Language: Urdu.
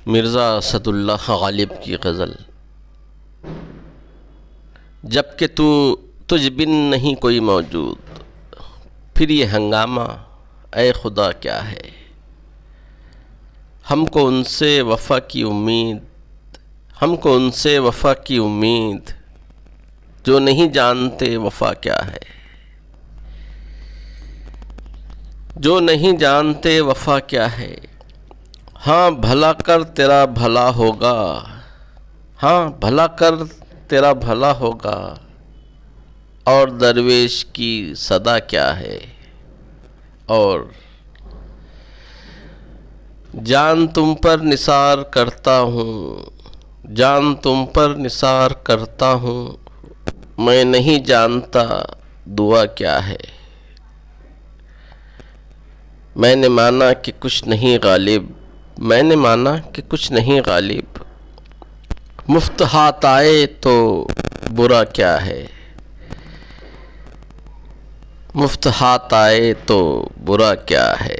مرزا اسد اللہ غالب کی غزل۔ جب کہ تجھ بن نہیں کوئی موجود، پھر یہ ہنگامہ اے خدا کیا ہے؟ ہم کو ان سے وفا کی امید، جو نہیں جانتے وفا کیا ہے، جو نہیں جانتے وفا کیا ہے۔ ہاں بھلا کر تیرا بھلا ہوگا، ہاں بھلا کر تیرا بھلا ہوگا، اور درویش کی صدا کیا ہے؟ اور جان تم پر نثار کرتا ہوں، جان تم پر نثار کرتا ہوں، میں نہیں جانتا دعا کیا ہے۔ میں نے مانا کہ کچھ نہیں غالب، میں نے مانا کہ کچھ نہیں غالب، مفت ہاتھ آئے تو برا کیا ہے، مفت ہاتھ آئے تو برا کیا ہے۔